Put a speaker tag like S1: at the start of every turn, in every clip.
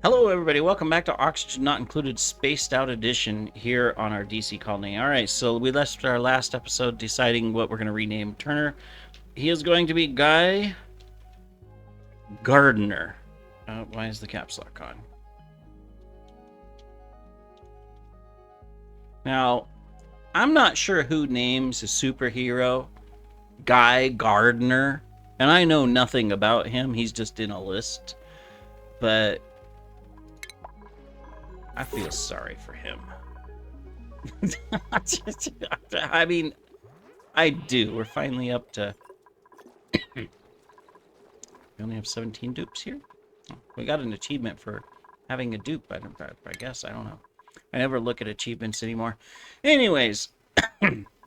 S1: Hello, everybody. Welcome back to Oxygen Not Included Spaced Out Edition here on our DC colony. All right, so we left our last episode deciding what we're going to rename Turner. He is going to be Guy Gardner. Why is the caps lock on? Now, I'm not sure who names a superhero Guy Gardner, and I know nothing about him. He's just in a list, but I feel sorry for him. I mean, I do. We're finally up to... We only have 17 dupes here? We got an achievement for having a dupe, I guess. I don't know. I never look at achievements anymore. Anyways,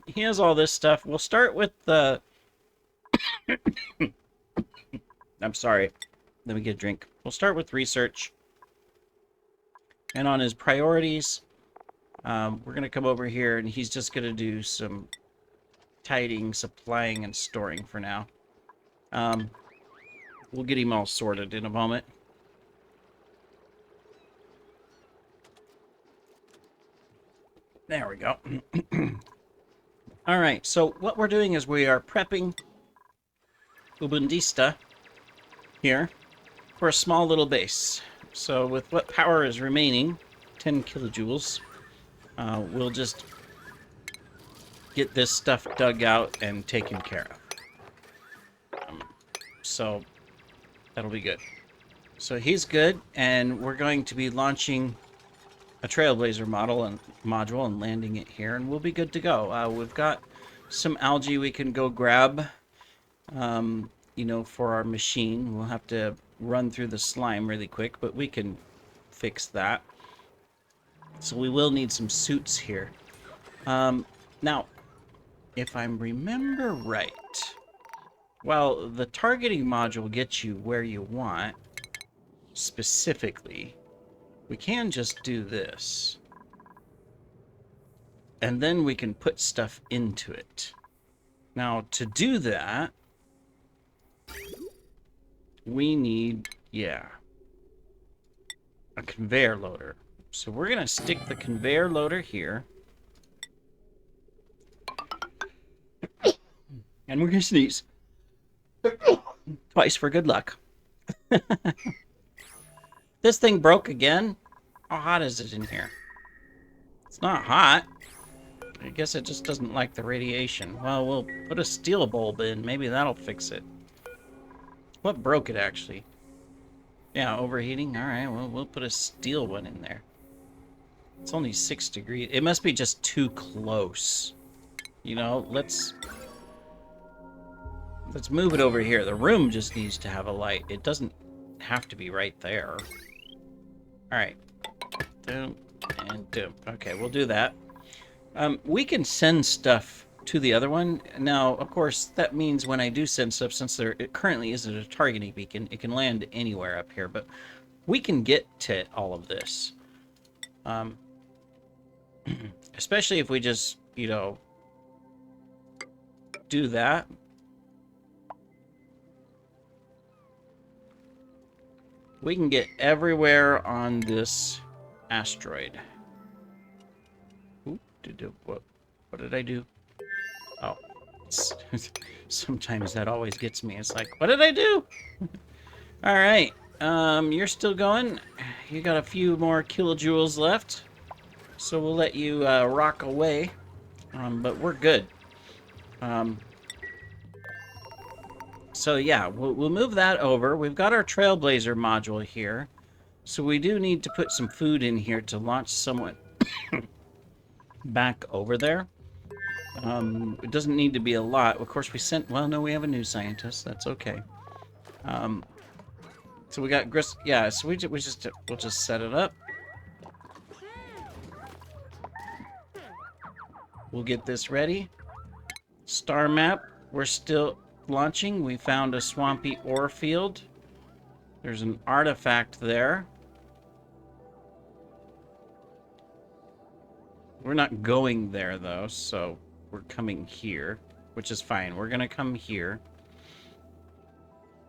S1: he has all this stuff. We'll start with the... I'm sorry. Let me get a drink. We'll start with research. And on his priorities, we're going to come over here, and he's just going to do some tidying, supplying, and storing for now. We'll get him all sorted in a moment. There we go. All right, so what we're doing is we are prepping Ubundista here for a small little base. So with what power is remaining, 10 kilojoules, we'll just get this stuff dug out and taken care of. So that'll be good. So he's good, and we're going to be launching a Trailblazer module and landing it here, and we'll be good to go. We've got some algae we can go grab, you know, for our machine. We'll have to run through the slime really quick, but we can fix that. So we will need some suits here. Now, if I remember right, well, the targeting module gets you where you want, specifically. We can just do this. And then we can put stuff into it. Now, to do that, we need, a conveyor loader. So we're going to stick the conveyor loader here. And we're going to sneeze. Twice for good luck. This thing broke again? How hot is it in here? It's not hot. I guess it just doesn't like the radiation. Well, we'll put a steel bulb in. Maybe that'll fix it. What broke it, actually? Yeah, overheating? Alright, well, we'll put a steel one in there. It's only 6 degrees. It must be just too close. You know, let's move it over here. The room just needs to have a light. It doesn't have to be right there. Alright. Doom and doom. Okay, we'll do that. We can send stuff to the other one. Now, of course, that means when I do send stuff, since there it currently isn't a targeting beacon, it can land anywhere up here, but we can get to all of this. Especially if we just, you know, do that. We can get everywhere on this asteroid. Ooh, what did I do? Oh, sometimes that always gets me. It's like, what did I do? All right, you're still going. You got a few more kilojoules left, so we'll let you rock away. But we're good. So yeah, we'll move that over. We've got our Trailblazer module here, so we do need to put some food in here to launch someone back over there. It doesn't need to be a lot. Of course, we sent... Well, no, we have a new scientist. That's okay. So we got Gris... Yeah, so we'll just set it up. We'll get this ready. Star map. We're still launching. We found a swampy ore field. There's an artifact there. We're not going there, though, so we're coming here, which is fine. We're going to come here.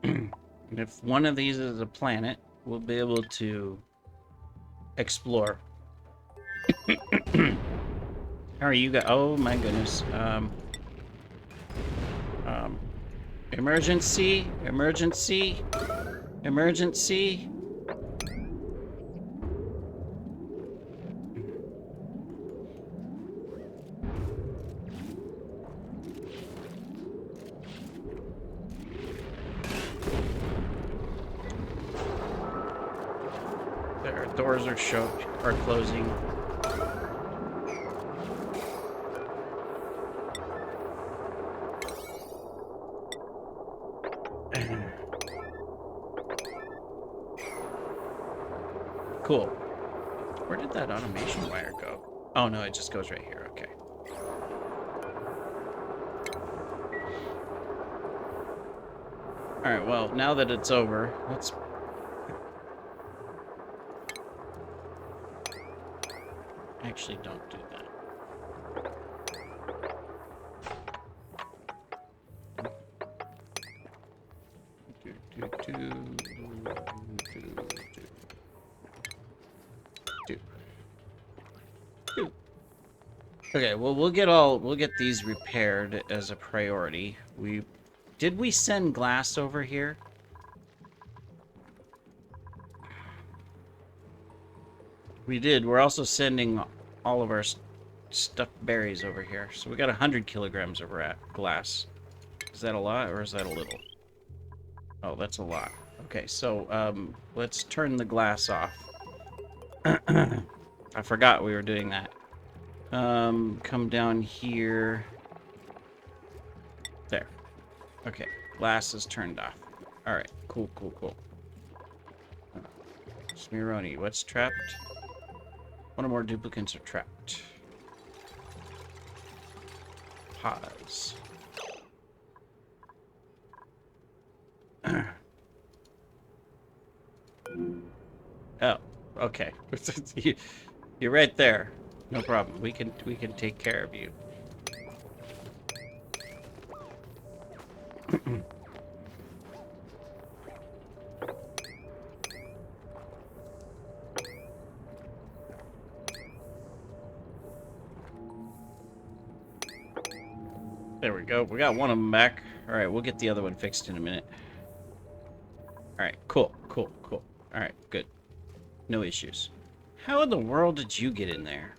S1: And if one of these is a planet, we'll be able to explore. How are you guys? Oh my goodness. Emergency, emergency, emergency. Their doors are closing. Cool. Where did that automation wire go? Oh no, it just goes right here. Okay. Alright, well, now that it's over, let's... Actually, don't do that. Okay, well, we'll get these repaired as a priority. Did we send glass over here? We did. We're also sending all of our stuffed berries over here. So we got 100 kilograms of glass. Is that a lot or is that a little? Oh, that's a lot. Okay, so let's turn the glass off. I forgot we were doing that. Come down here. There. Okay, glass is turned off. Alright, cool. Smironi, what's trapped? One or more duplicates are trapped. Pause. Oh, okay. You're right there. No problem. We can take care of you. There we go. We got one of them back. All right, we'll get the other one fixed in a minute. All right, cool. All right, good. No issues. How in the world did you get in there?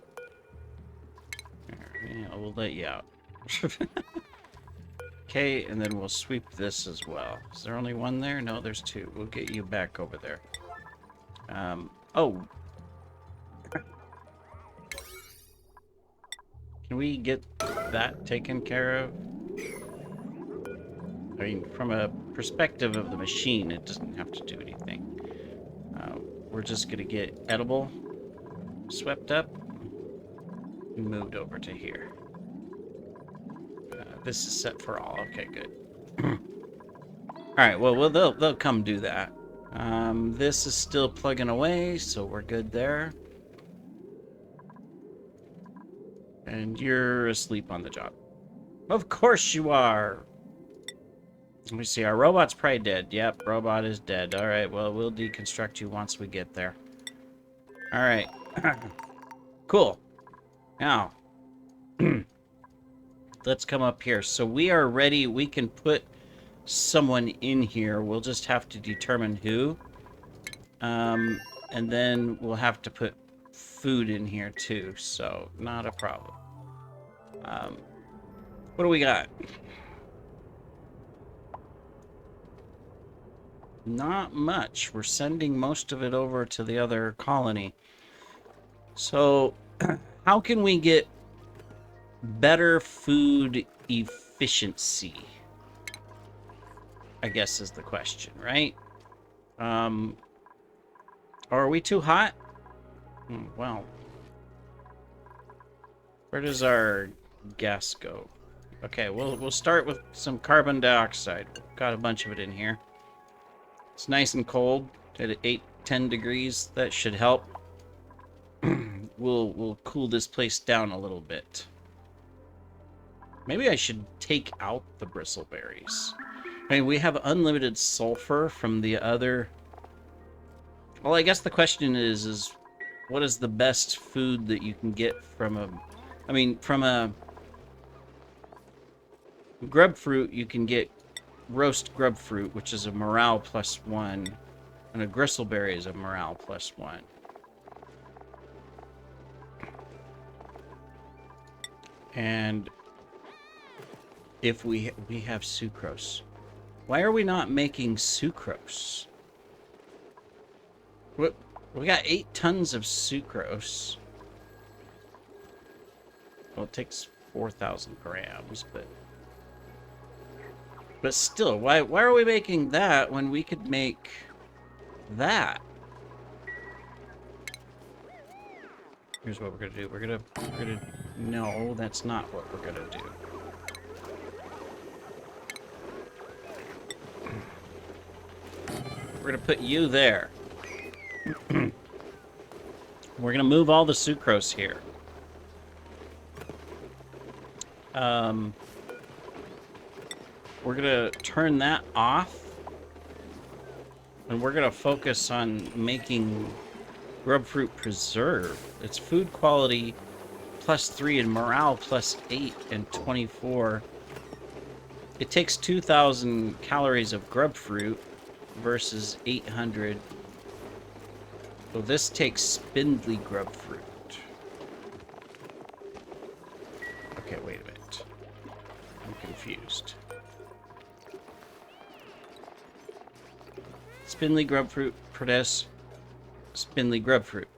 S1: Yeah, we'll let you out. Okay, and then we'll sweep this as well. Is there only one there? No, there's two. We'll get you back over there. Oh. Can we get that taken care of? I mean, from a perspective of the machine, it doesn't have to do anything. We're just gonna get edible swept up and moved over to here. This is set for all. Okay, good. All right. Well, they'll come do that. This is still plugging away, so we're good there. And you're asleep on the job. Of course you are. Let me see. Our robot's probably dead. Yep, robot is dead. All right. Well, we'll deconstruct you once we get there. All right. Cool. Now, let's come up here. So we are ready. We can put someone in here. We'll just have to determine who. And then we'll have to put food in here too. So not a problem. What do we got? Not much. We're sending most of it over to the other colony. So how can we get better food efficiency? I guess is the question, right? Or are we too hot? Well, where does our gas go? Okay, we'll start with some carbon dioxide. We've got a bunch of it in here. It's nice and cold at 8-10 degrees. That should help. We'll cool this place down a little bit. Maybe I should take out the bristleberries. I mean, we have unlimited sulfur from the other... Well, I guess the question is what is the best food that you can get from a... I mean, from a grub fruit, you can get roast grub fruit, which is a morale +1, and a gristleberry is a morale +1. And if we have sucrose. Why are we not making sucrose? What? We got 8 tons of sucrose. Well, it takes 4,000 grams, but still, why are we making that when we could make that? Here's what we're gonna do. We're gonna no, that's not what we're gonna do. We're gonna put you there. We're gonna move all the sucrose here. We're gonna turn that off, and we're gonna focus on making grub fruit preserve. It's food quality +3 and morale +8 and 24. It takes 2,000 calories of grub fruit versus 800. So this takes spindly grub fruit. Okay, wait a minute. I'm confused. Spindly grub fruit produce spindly grub fruit.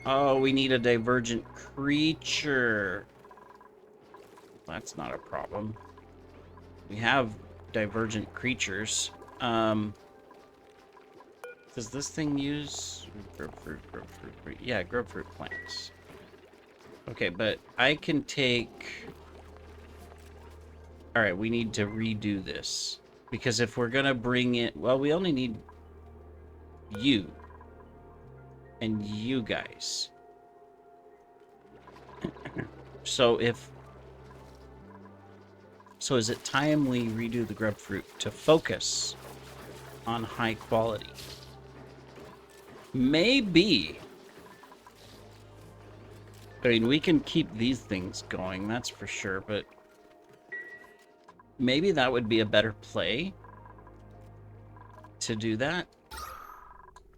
S1: Oh, we need a divergent creature. That's not a problem. We have divergent creatures. Does this thing use grubfruit? Yeah, grubfruit plants. Okay, but I can take... Alright, we need to redo this. Because if we're gonna bring it... Well, we only need you. And you guys. So if... So is it time we redo the grubfruit to focus on high quality? Maybe. I mean, we can keep these things going, that's for sure, but maybe that would be a better play to do that.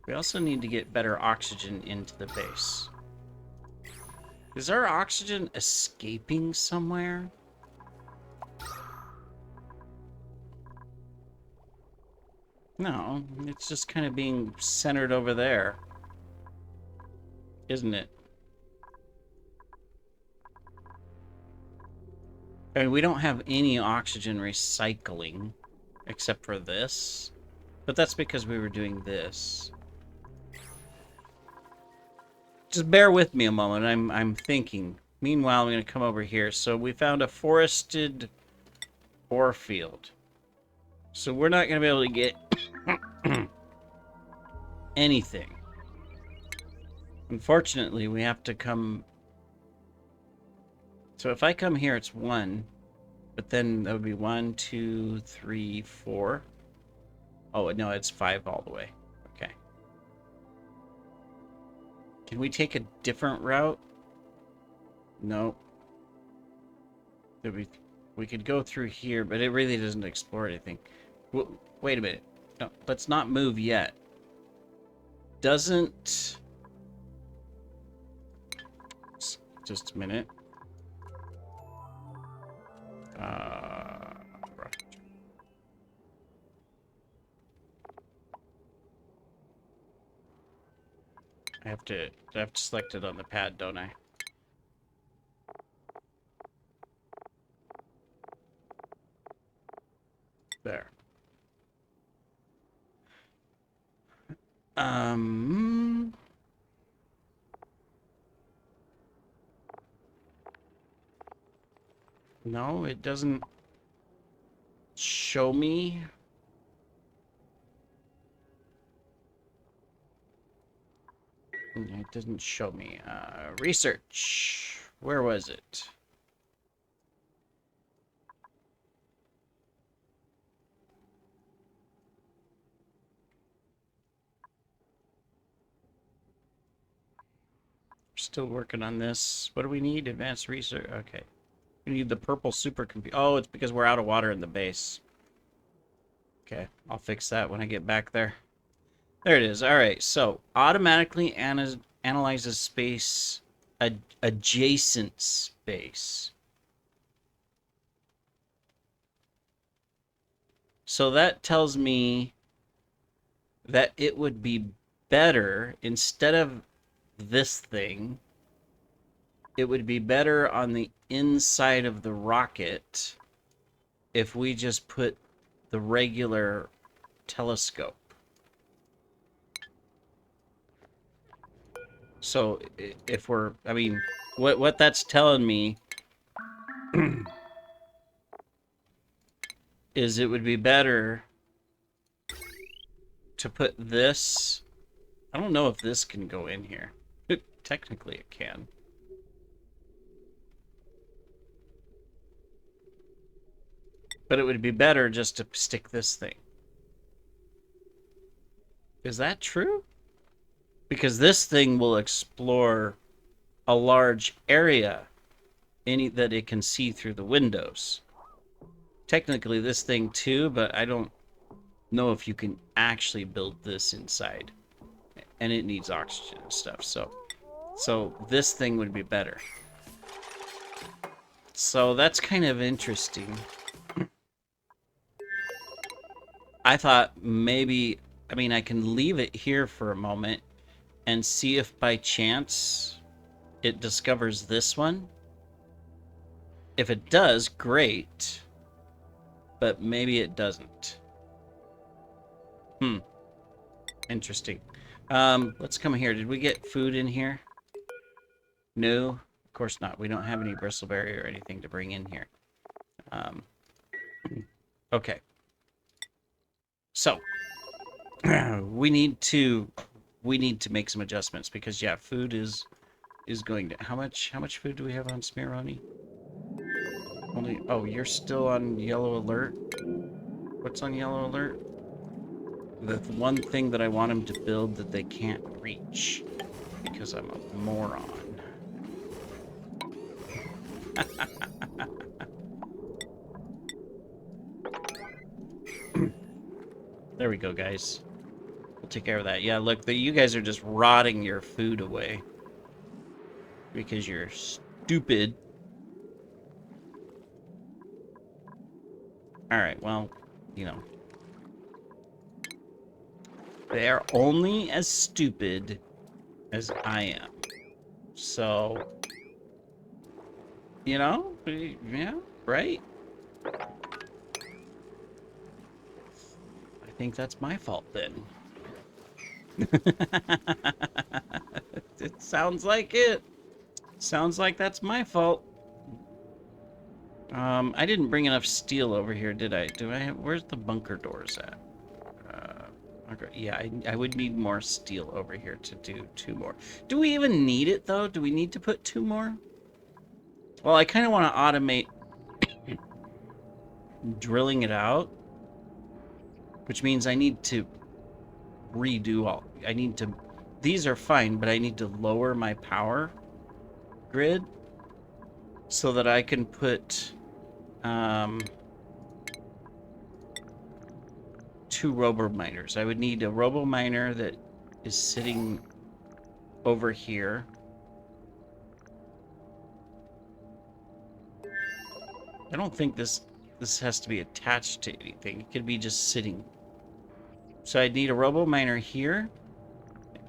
S1: We also need to get better oxygen into the base. Is our oxygen escaping somewhere? No, it's just kind of being centered over there. Isn't it? I mean, we don't have any oxygen recycling except for this. But that's because we were doing this. Just bear with me a moment. I'm thinking. Meanwhile, I'm going to come over here. So we found a forested ore field. So we're not going to be able to get anything. Unfortunately, we have to come... So if I come here, it's 1. But then that would be 1, 2, 3, 4. Oh, no, it's 5 all the way. Okay. Can we take a different route? No. We could go through here, but it really doesn't explore anything. Wait a minute. No, let's not move yet. Doesn't... Just a minute. I have to select it on the pad, don't I? There. No, it doesn't show me. It doesn't show me. Research. Where was it? Still working on this. What do we need? Advanced research. Okay. We need the purple supercomputer. Oh, it's because we're out of water in the base. Okay, I'll fix that when I get back there. There it is. All right, so automatically analyzes space, adjacent space. So that tells me that it would be better, instead of this thing, it would be better on the inside of the rocket if we just put the regular telescope. So if we're, I mean, what that's telling me is it would be better to put this. I don't know if this can go in here. Technically it can. But it would be better just to stick this thing. Is that true? Because this thing will explore a large area that it can see through the windows. Technically this thing too, but I don't know if you can actually build this inside. And it needs oxygen and stuff, so this thing would be better. So that's kind of interesting. I thought maybe, I mean, I can leave it here for a moment and see if by chance it discovers this one. If it does, great. But maybe it doesn't. Interesting. Let's come here. Did we get food in here? No, of course not. We don't have any bristleberry or anything to bring in here. Okay. So we need to make some adjustments because yeah, food is going to how much food do we have on Smironi? Only, oh, you're still on yellow alert. What's on yellow alert? The one thing that I want them to build that they can't reach because I'm a moron. There we go, guys. We'll take care of that. Yeah, look, you guys are just rotting your food away because you're stupid. Alright, well, you know. They are only as stupid as I am. So, you know, yeah, right? I think that's my fault then. It sounds like it. Sounds like that's my fault. I didn't bring enough steel over here, did I? Where's the bunker doors at? Okay, yeah, I would need more steel over here to do 2 more. Do we even need it, though? Do we need to put 2 more? Well, I kind of want to automate drilling it out, which means I need to redo all. These are fine, but I need to lower my power grid so that I can put 2 robo-miners. I would need a robo-miner that is sitting over here. I don't think this has to be attached to anything. It could be just sitting. So I'd need a robo-miner here,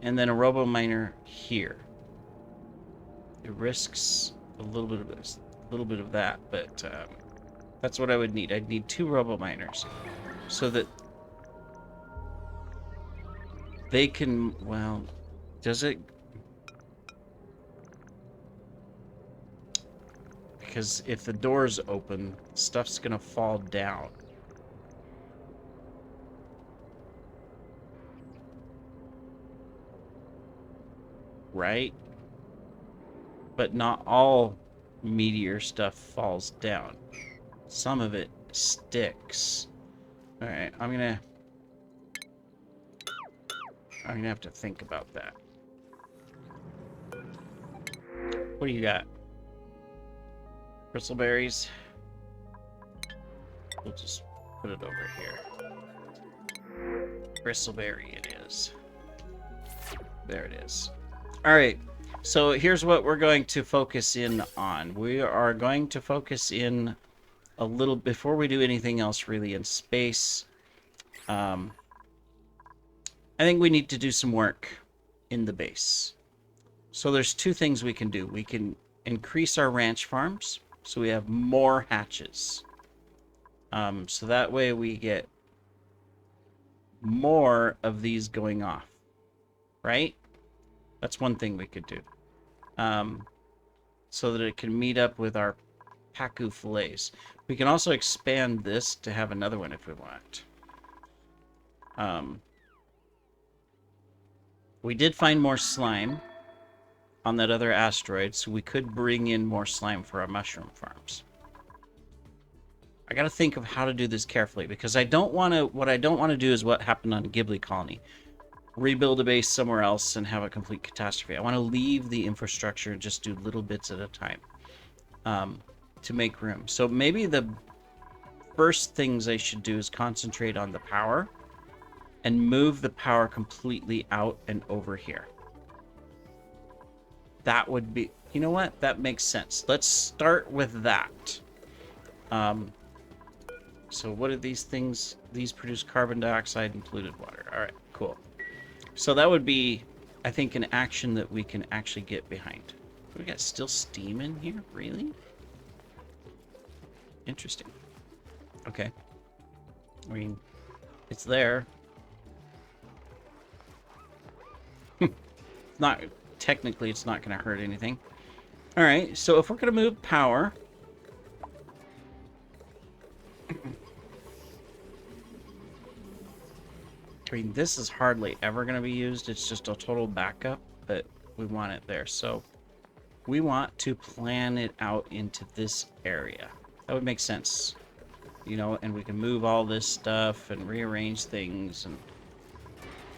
S1: and then a robo-miner here. It risks a little bit of that, but that's what I would need. I'd need 2 robo-miners so that they can, well, does it? Because if the door's open, stuff's gonna fall down. Right? But not all meteor stuff falls down. Some of it sticks. Alright, I'm gonna have to think about that. What do you got? Bristleberries. We'll just put it over here. Bristleberry it is. There it is. All right. So here's what we're going to focus in on. We are going to focus in a little before we do anything else really in space. I think we need to do some work in the base. So there's two things we can do. We can increase our ranch farms so we have more hatches. So that way we get more of these going off, right? That's one thing we could do. So that it can meet up with our Pacu fillets. We can also expand this to have another one if we want. We did find more slime on that other asteroid, so we could bring in more slime for our mushroom farms. I gotta think of how to do this carefully, because I don't want to. What I don't want to do is what happened on Ghibli Colony. Rebuild a base somewhere else and have a complete catastrophe. I want to leave the infrastructure and just do little bits at a time to make room. So maybe the first things I should do is concentrate on the power and move the power completely out and over here. That would be, you know what? That makes sense. Let's start with that. So what are these things? These produce carbon dioxide and polluted water. All right, cool. So that would be, I think, an action that we can actually get behind. We got still steam in here? Really? Interesting. Okay. I mean, it's there. Not technically, it's not going to hurt anything. All right, so if we're going to move power, I mean, this is hardly ever going to be used. It's just a total backup, but we want it there. So we want to plan it out into this area. That would make sense, you know, and we can move all this stuff and rearrange things, and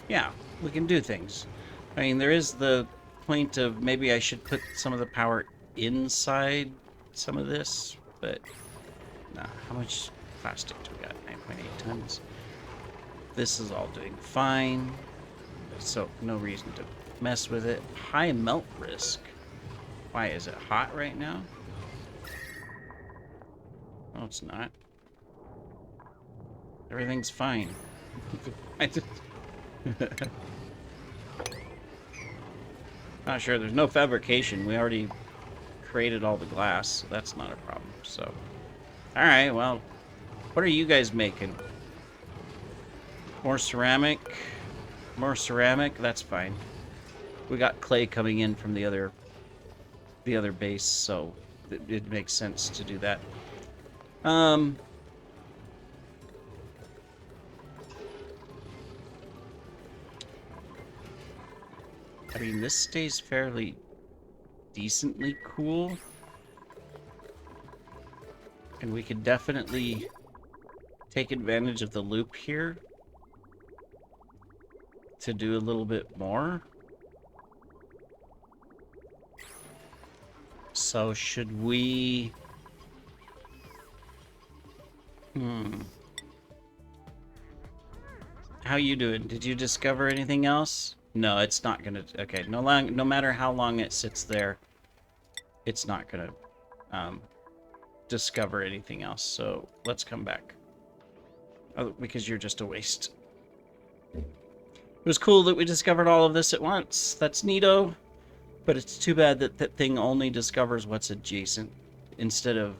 S1: yeah, we can do things. I mean, there is the point of maybe I should put some of the power inside some of this, but nah. How much plastic do we got? 9.8 tons. This is all doing fine, so no reason to mess with it. High melt risk. Why, is it hot right now? No, it's not. Everything's fine. I just... Not sure. There's no fabrication. We already created all the glass, so that's not a problem. So, all right. Well, what are you guys making? More ceramic. More ceramic. That's fine. We got clay coming in from the other base, so it makes sense to do that. I mean, this stays fairly decently cool. And we could definitely take advantage of the loop here to do a little bit more. So should we... How you doing? Did you discover anything else? No, it's not gonna... Okay, no matter how long it sits there, it's not gonna discover anything else. So let's come back. Oh, because you're just a waste. It was cool that we discovered all of this at once. That's neato. But it's too bad that that thing only discovers what's adjacent instead of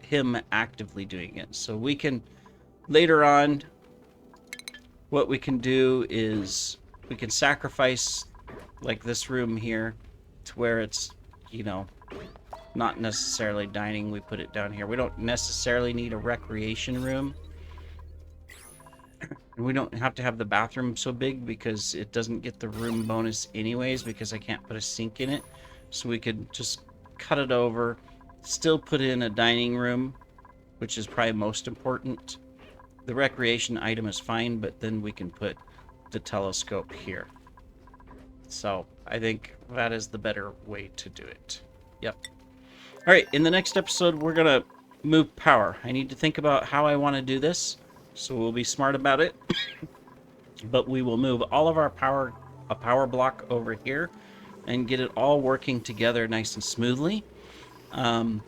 S1: him actively doing it. So we can, later on, what we can do is we can sacrifice, like this room here, to where it's, you know, not necessarily dining. We put it down here. We don't necessarily need a recreation room. And we don't have to have the bathroom so big because it doesn't get the room bonus anyways because I can't put a sink in it. So we could just cut it over, still put in a dining room, which is probably most important. The recreation item is fine, but then we can put the telescope here. So I think that is the better way to do it. Yep. All right, in the next episode, we're going to move power. I need to think about how I want to do this, so we'll be smart about it. But we will move all of our power, a power block over here, and get it all working together nice and smoothly. And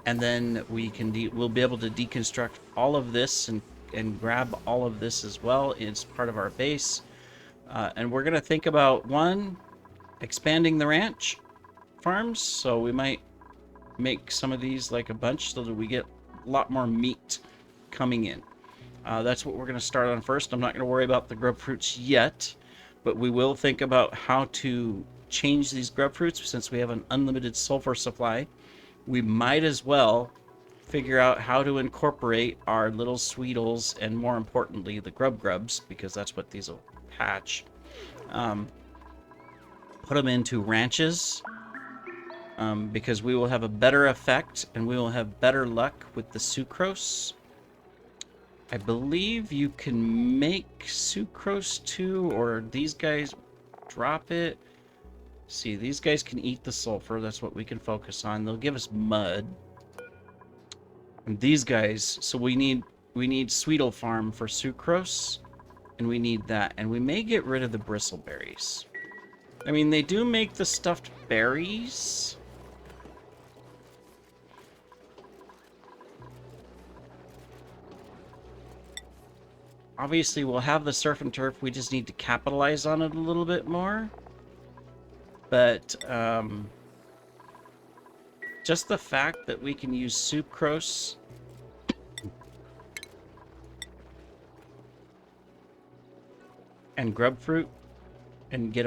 S1: then we'll be able to deconstruct all of this and grab all of this as well. It's part of our base. And we're going to think about, one, expanding the ranch farms. So we might make some of these like a bunch so that we get a lot more meat coming in. That's what we're going to start on first. I'm not going to worry about the grub fruits yet, but we will think about how to change these grub fruits. Since we have an unlimited sulfur supply, we might as well figure out how to incorporate our little sweetles and, more importantly, the grubs, because that's what these will hatch. Put them into ranches, because we will have a better effect and we will have better luck with the sucrose. I believe you can make sucrose too, or these guys drop it. See, these guys can eat the sulfur. That's what we can focus on. They'll give us mud. And these guys, so we need Sweetle Farm for sucrose, and we need that. And we may get rid of the bristleberries. I mean, they do make the stuffed berries. Obviously, we'll have the surf and turf. We just need to capitalize on it a little bit more. But just the fact that we can use sucrose and grub fruit and get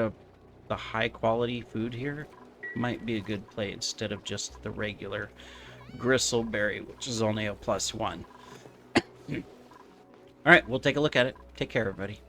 S1: the high quality food here might be a good play instead of just the regular gristleberry, which is only a +1. All right, we'll take a look at it. Take care, everybody.